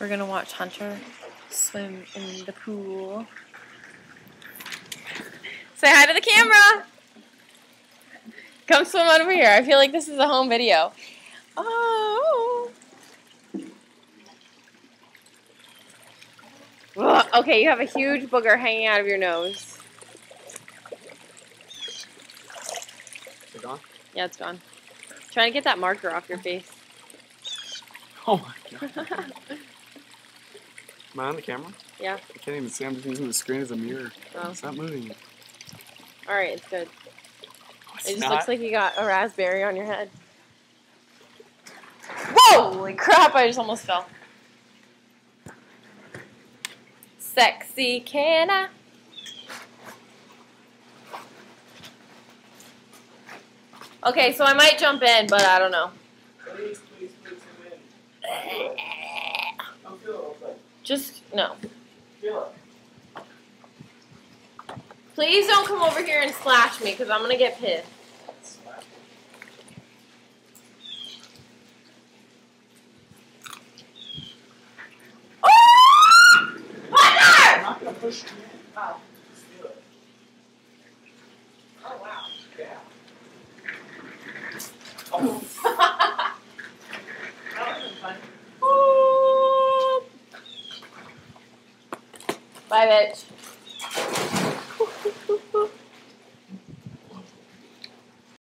We're gonna watch Hunter swim in the pool. Say hi to the camera! Come swim over here. I feel like this is a home video. Oh! Ugh, okay, you have a huge booger hanging out of your nose. Is it gone? Yeah, it's gone. Trying to get that marker off your face. Oh my god. Am I on the camera? Yeah. I can't even see. I'm just using the screen as a mirror. Oh. It's not moving. Alright, it's good. It's It just not. looks like you got a raspberry on your head. Whoa! Holy crap, I just almost fell. Sexy can I? Okay, so I might jump in, but I don't know. Please swim in. Don't feel it real quick. Just, no. Feel it. Please don't come over here and splash me, because I'm going to get pissed. I'm not going to push you in. Oh. Just feel it. Oh, wow. Yeah. Oh. That wasn't fun. Bye, bitch.